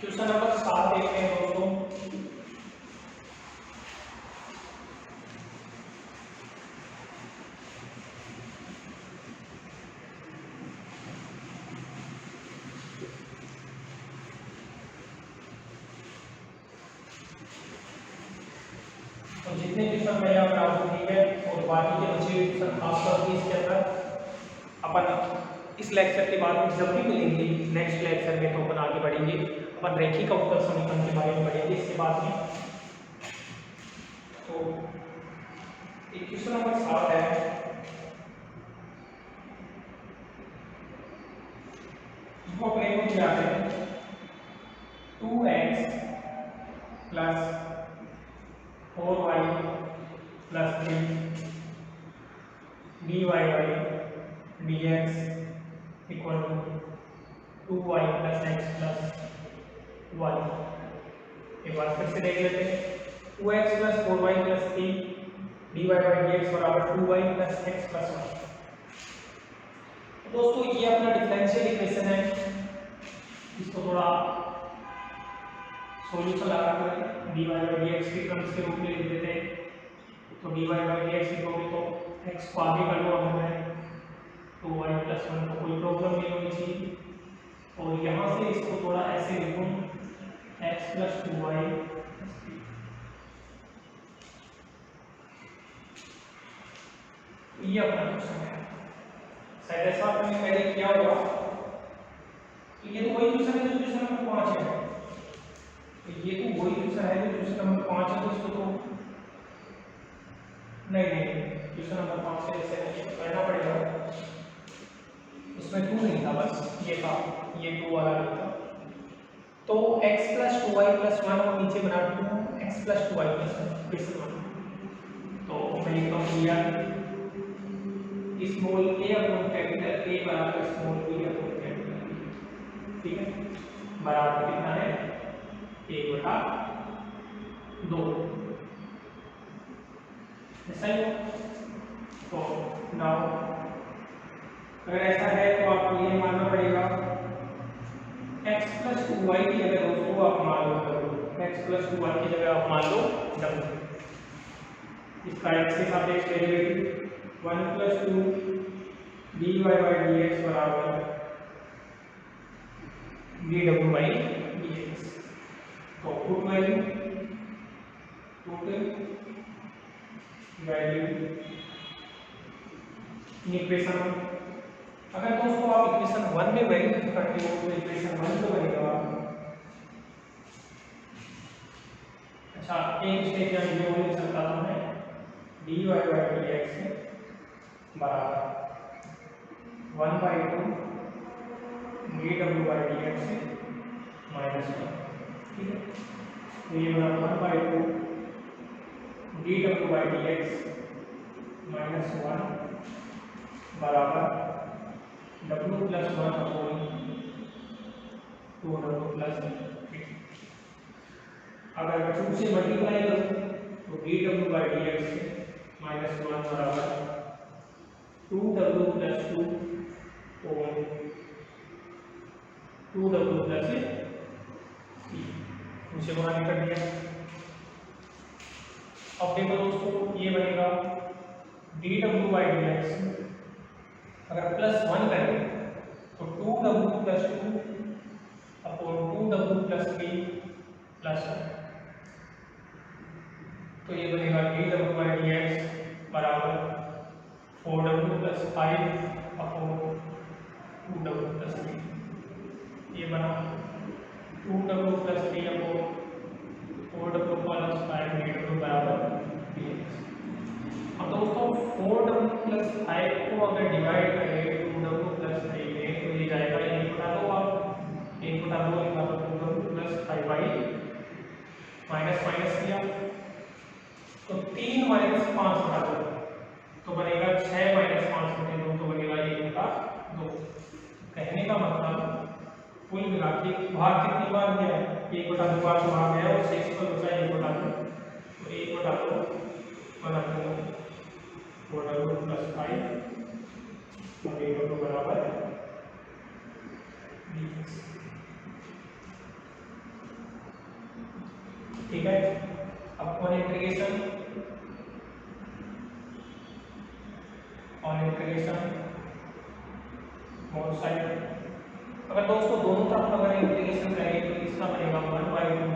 क्वेश्चन नंबर 7 देखते हैं दोस्तों। तो जितने क्वेश्चन मैंने आप लागू किए हैं और बाकी के बचे हुए क्वेश्चन खास करके इसके अंदर अपन इस लेक्चर के बाद में जब भी मिलेंगे नेक्स्ट लेक्चर में तो अपन आगे बढ़ेंगे। अपन रेखी का उत्तर समीकरण के बारे में पढ़ेंगे इसके बाद में। तो एक क्वेश्चन नंबर 7 है, इसको अपने को क्या है 2x plus 4y plus 3 dy by dx equal to 2y plus x plus 1। एक बार फिर से देख लेते हैं 2x plus 4y plus 3 dy by dx बराबर 2y प्लस x प्लस 1। दोस्तों ये अपना डिफरेंशियल इक्वेशन है, इसको थोड़ा सॉल्यूशन लगा कर dy बाई dx की टर्म्स के रूप में लिख देते हैं। तो dy बाई dx लिखोगे तो x को आगे कर लो, अगर मैं 2y प्लस 1 तो कोई प्रॉब्लम नहीं होनी चाहिए। और यहाँ से इसको थोड़ा ऐसे लिखूँ x प्लस 2y, ये अपना क्वेश्चन है। शायद ऐसा आपने पहले किया होगा। तो ये तो वही क्वेश्चन है जो क्वेश्चन नंबर 5 है। तो ये तो वही क्वेश्चन है जो क्वेश्चन नंबर 5 है, तो इसको तो नहीं क्वेश्चन नंबर 5 से ऐसे करना पड़ेगा। इसमें 2 नहीं था, बस ये था, ये 2 वाला नहीं था। तो x प्लस 2y प्लस 1 और नीचे बना 2x प्लस 2y प्लस 1। तो मैं लिखता हूँ clear small a upon capital A बराबर small b upon capital B, ठीक है, बराबर कितना है 1/2। ऐसा ही हो। तो नाउ अगर ऐसा है तो आपको ये मानना पड़ेगा x प्लस 2y की जगह दोस्तों आप मान लो w, x प्लस 2y की जगह आप मान लो w। इसका x के सापेक्ष derivative 1 plus 2 dy by dx बराबर dw बाई dx। तो पुट वैल्यू इक्वेशन, अगर दोस्तों आप इक्वेशन 1 में वैल्यू करते हो तो इक्वेशन 1 तो बनेगा। अच्छा एक स्टेप यहाँ ये हो सकता था मैं dy बाई dx बराबर 1/2 dw बाई dx माइनस 1, ठीक है। तो ये बना 1/2 dw बाई dx माइनस 1 बराबर w plus 1 upon 2w plus 3। अगर 2 से मल्टीप्लाई करूँ तो dw बाई dx माइनस 1 बराबर 2w प्लस 2 और 2w प्लस 3, उसे वहाँ निकल दिया। अब देखो दोस्तों ये बनेगा dw बाई dx अगर प्लस 1 करें तो 2w plus 2 upon 2w plus 3 plus 1। तो ये बनेगा dw बाई dx बराबर 4w plus 5 upon 2w plus 3। ये बना 2w plus 3 upon 4w plus 5 dw बराबर dx। अब दोस्तों 4w प्लस 5 को अगर डिवाइड करें 2w प्लस 3 में तो ये जाएगा 1/2, आप 1/2 लिखा तो 2w plus 5 by minus minus किया तो 3 माइनस 5 बराबर तो बनेगा 6 माइनस 5 बटे 2 तो बनेगा 1/2। कहने का मतलब कुल मिला के भाग कितनी बार गया है, 1/2 बार तो भाग गया और शेष पर बचा 1/2। तो 1/2 बना 4w प्लस 5 और 1w बराबर dx, ठीक है। अब ऑन इंटीग्रेशन बोथ साइड, अगर दोस्तों दोनों तरफ अगर इंटीग्रेशन करें तो इसका बनेगा 1/2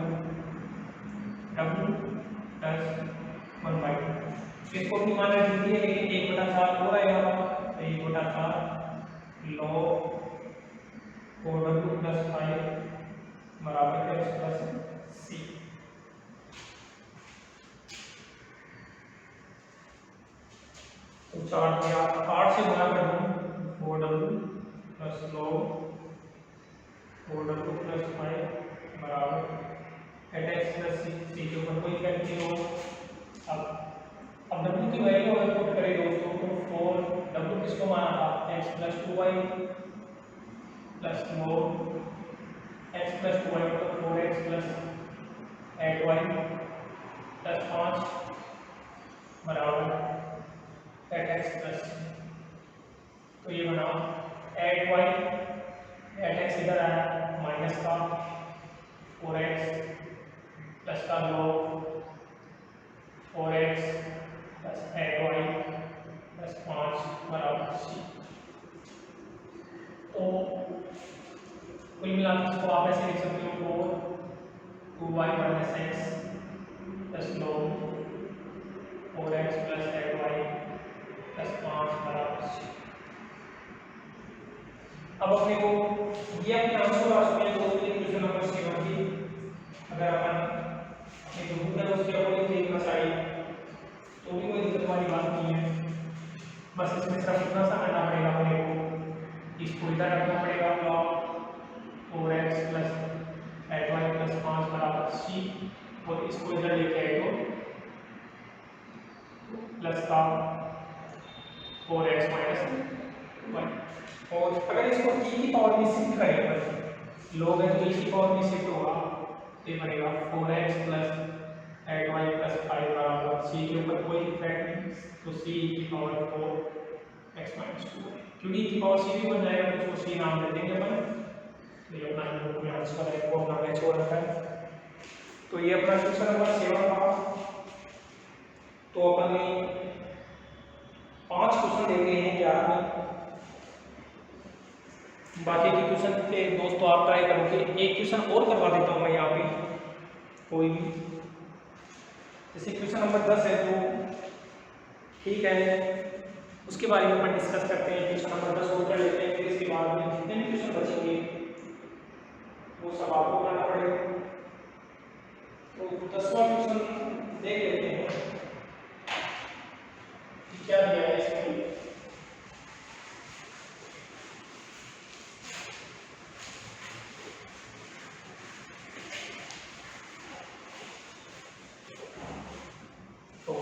w प्लस 1/2। इसको भी माना dt है लेकिन 1/4 हो रहेगा तो 1/4 log 4w प्लस 5 बराबर x प्लस c। तो 4 से 8 से गुणा कर दूँ 4w plus log 4w plus 5 बराबर x प्लस c के ऊपर कोई इफेक्ट नहीं होगा। अब w की वैल्यू अगर पुट करें दोस्तों तो 4w किसको माना था x plus 2y plus log x plus 2y तो 4x प्लस 8y प्लस 5 बराबर एट एक्स प्लस, तो ये बना एट वाई, एट एक्स इधर आया माइनस का 4x प्लस का log 4x plus eight Y plus 5 बराबर सी। तो कुल मिलाकर इसको आप ऐसे लिख सकते हो 2y minus x plus log 4x plus eight Y plus 5 बराबर सी। अब अपने को ये अपने आंसर आ चुके हैं दोस्तों क्वेश्चन नंबर 7 की। अगर अपन अपने जो बुक है उसके अकॉर्डिंग देखना चाहिए तो भी कोई दिक्कत वाली बात नहीं है। बस इसमें सिर्फ इतना सा करना पड़ेगा अपने को, इसको इधर रखना पड़ेगा log 4x plus eight Y plus 5 बराबर सी, और इसको इधर लेके आए तो प्लस का 4x माइनस 1। और अगर इसको e की पावर में शिफ्ट करें पर लोग है तो e की पावर में शिफ्ट होगा तो ये बनेगा 4x plus eight Y plus 5 बराबर c के ऊपर कोई इफेक्ट नहीं, तो c की पावर 4x माइनस 2, क्योंकि e की पावर c भी बन जाएगा तो उसको c नाम दे देंगे अपन। तो ये अपना जो में आंसर है वो अपना मैच हो रखा है। तो ये अपना क्वेश्चन नंबर 7 था। तो अपन ने 5 क्वेश्चन देख लिए हैं 11 में, बाकी के क्वेश्चन पे दोस्तों आप ट्राई करोगे। एक क्वेश्चन और करवा देता हूँ मैं यहाँ पे कोई भी, जैसे क्वेश्चन नंबर 10 है तो ठीक है उसके बारे में अपन डिस्कस करते हैं। क्वेश्चन नंबर 10 और कर लेते हैं, फिर इसके बाद में जितने भी क्वेश्चन बचेंगे वो सब आपको करना पड़ेगा। तो 10वां क्वेश्चन देख लेते हैं क्या दिया है इसमें। तो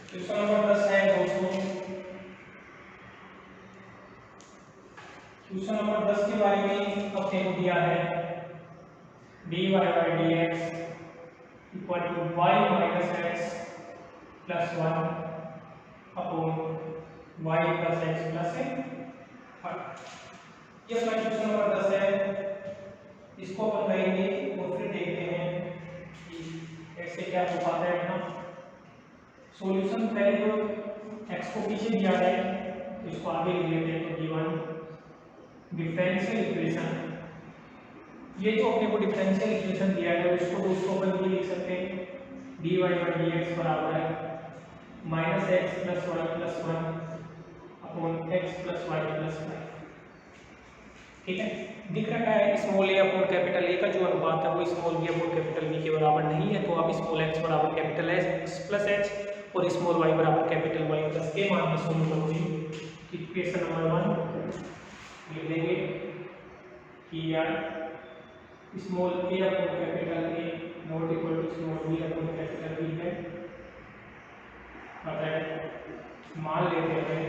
क्वेश्चन नंबर 10 है दोस्तों, क्वेश्चन नंबर 10 के बारे में अपने को दिया है dy by dx equal to y minus x plus 1 upon y plus x plus 1। ये अपना क्वेश्चन नंबर 10 है, इसको अपन करेंगे और फिर देखते हैं कि कैसे क्या हो पाता है अपना सॉल्यूशन। पहले जो x को पीछे दिया है तो इसको आगे लिख लेते हैं। तो गिवन डिफरेंशियल इक्वेशन, ये जो अपने को डिफरेंशियल इक्वेशन दिया है उसको दोस्तों अपन ये लिख सकते हैं dy by dx बराबर है minus x plus Y plus 1 upon x plus Y plus 5। ठीक है, दिख रखा है small A upon capital A का जो अनुपात है वो small B upon capital B के बराबर नहीं है, तो आप स्मॉल एक्स बराबर कैपिटल एक्स प्लस एच और स्मॉल वाई बराबर कैपिटल वाई प्लस के मान में सोल्व करोगे। इक्वेशन नंबर 1 लिख देंगे कि यार small A upon capital A not equal to small B upon capital B है। मतलब मान लेते हैं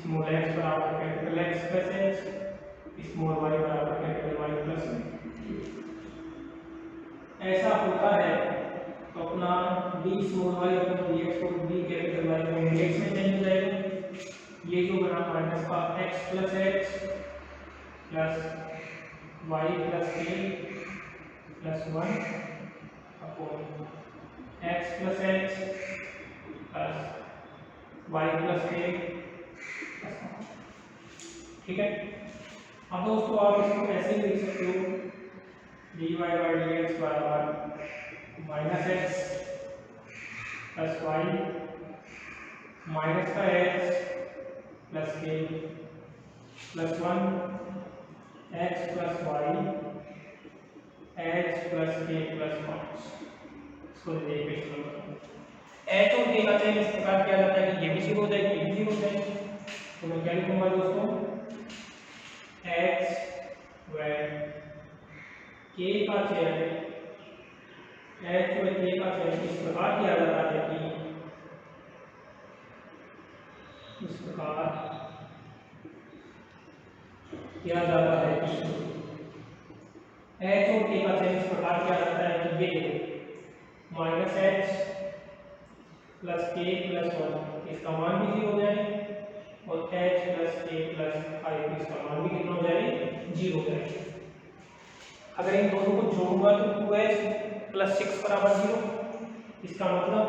स्मॉल एक्स बराबर capital x plus H, small Y बराबर कैपिटल वाई प्लस एच। ऐसा होता है तो अपना D small Y upon D X को डी कैपिटल वाई को इंडेक्स में चेंज हो जाएगा। ये जो बना माइनस का x plus x plus Y plus A plus 1 upon x plus H plus Y plus A plus 1। ठीक है, अब दोस्तों आप इसको ऐसे लिख सकते हो d y by d x बराबर minus x plus Y minus का x plus k plus 1 x plus y h plus k plus 5। इसको देखिए एच और के का चयन इस प्रकार किया जाता है कि ये भी 0 हो जाएगी ये भी 0 हो जाएगी। तो मैं क्या लिखूंगा दोस्तों एक्स व के का चयन एच व के का चयन इस प्रकार किया जाता है कि इस प्रकार किया जाता है कि एच और के का चयन इस प्रकार किया जाता है कि ये minus H plus k plus 1 इसका मान भी 0 हो जाए और h plus k plus i इसका मान भी कितना हो जाए 0 हो जाए। अगर इन दोनों को जोड़ूंगा तो 2h प्लस 6 बराबर 0, इसका मतलब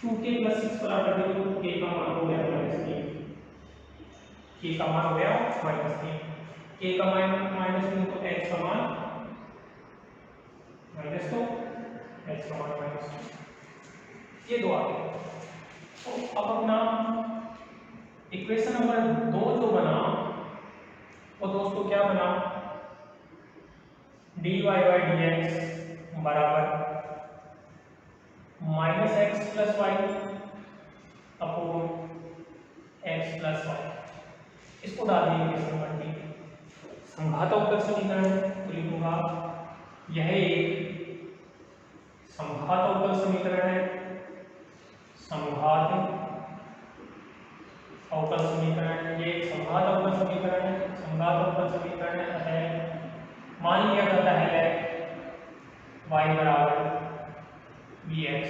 2k प्लस 6 बराबर 0, तो k का मान हो गया -3, k का मान हो गया -3, k का मान -3 तो h का मान -2, h का मान -2, ये दो आ गए। तो अब अपना इक्वेशन नंबर 2 जो बना वो दोस्तों क्या बना, dy बाई dx बराबर -x plus y upon x plus y. इसको डाल देंगे इक्वेशन नंबर 3, संघात अवकल समीकरण, तो लिखूंगा यह एक संघात अवकल समीकरण है, संघात अवकल समीकरण, ये संघात अवकल समीकरण है, संघात अवकल समीकरण है। मान लिया जाता है y बराबर bx,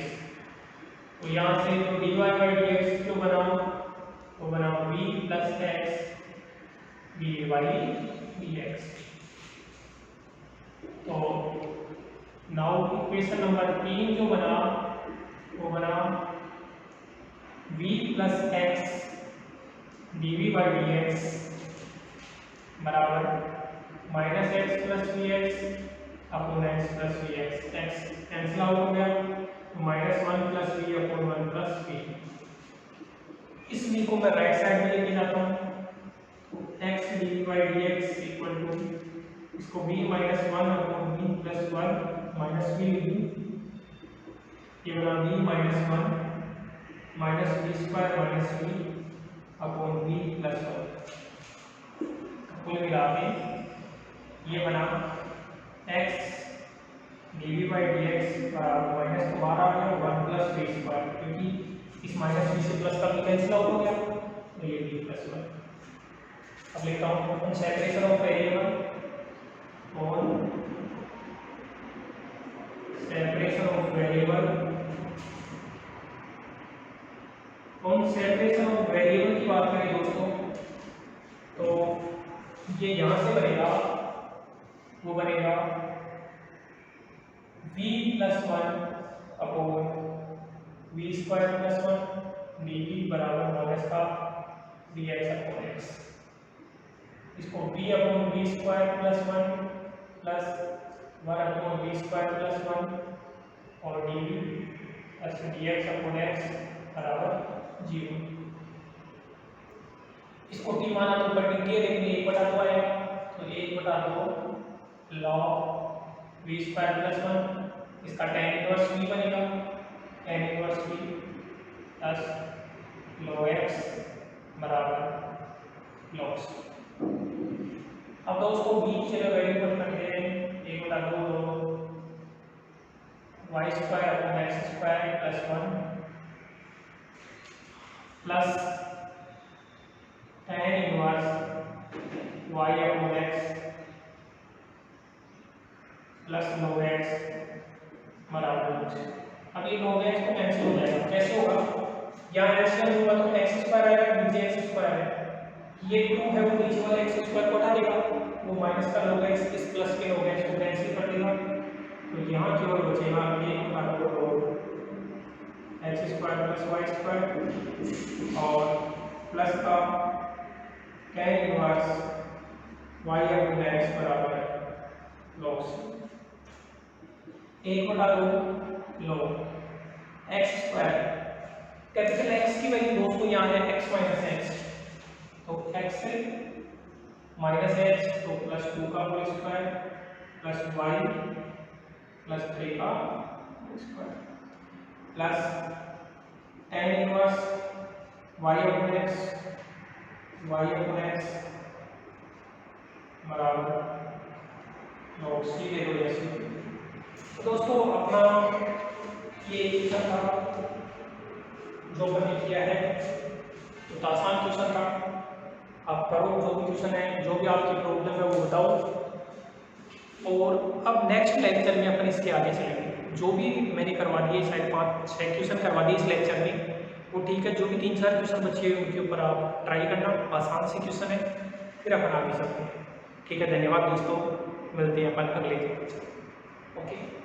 तो यहाँ से जो dy बाई dx जो बना वो बना b plus x dy by dx। तो नाउ इक्वेशन नंबर 3 जो बना वो बना v plus x dv by dx बराबर -x plus vx upon x plus vx, x cancel out हो गया तो -1 plus v upon 1 plus v। इस v को मैं राइट साइड में लेके जाता हूँ, तो x dv by dx equal to इसको v minus 1 upon v plus 1 minus v लिख दूँ, ये बना v minus 1 minus v square minus v upon v plus 1, कुल मिला के ये बना x dv बाई dx बराबर माइनस तो बाहर आ गया 1 प्लस v स्क्वायर, क्योंकि इस माइनस v से प्लस का भी कैंसिल आउट हो गया, तो ये v प्लस 1। अब लिखता हूँ on separation of variable, on separation of variable, on separation of variable की बात करें दोस्तों तो ये यहाँ से बनेगा, वो बनेगा v plus 1 upon v square plus 1 dv बराबर माइनस का dx अपॉन x। इसको v upon v square plus 1 plus 1 upon v square plus 1 और dv plus dx upon x बराबर 0। इसको t माना तो कटिंग किए, लेकिन 1/2 आएगा, तो 1/2 log v स्क्वायर प्लस 1, इसका tan इनवर्स v बनेगा, tan inverse v plus log x बराबर log c। अब दोस्तों v की जगह वैल्यू पुट करते हैं, 1/2 y square upon x square plus 1 plus tan inverse y upon x plus log x बराबर। अब ये log x को कैंसिल हो जाएगा, कैसे होगा, यहाँ एलसीएम होगा तो x स्क्वायर आएगा, नीचे x स्क्वायर है, ये 2 है वो नीचे वाला x स्क्वायर को हटा देगा, वो माइनस का log x इस प्लस के log x को कैंसिल कर देगा, तो यहाँ केवल बचेगा x square plus y square और प्लस का tan inverse y upon x बराबर log c। 1/2 log x square, capital X की वैल्यू दोस्तों यहाँ है x माइनस x, तो x से माइनस x तो प्लस 2 का whole square plus y plus 3 का square plus tan inverse y upon x बराबर log c ले लो जैसे। तो दोस्तों अपना ये क्वेश्चन था जो मैंने किया है, तो आसान क्वेश्चन था, आप करो जो भी क्वेश्चन है, जो भी आपकी प्रॉब्लम है वो बताओ, और अब नेक्स्ट लेक्चर में अपन इसके आगे चलेंगे। जो भी मैंने करवा दिए, शायद 5-6 क्वेश्चन करवा दिए इस लेक्चर में, वो ठीक है। जो भी 3-4 क्वेश्चन बचे हैं उनके ऊपर आप ट्राई करना, आसान से क्वेश्चन है, फिर अपन आगे चलते हैं। ठीक है, धन्यवाद दोस्तों, मिलते हैं अपन अगले लेक्चर। ओके।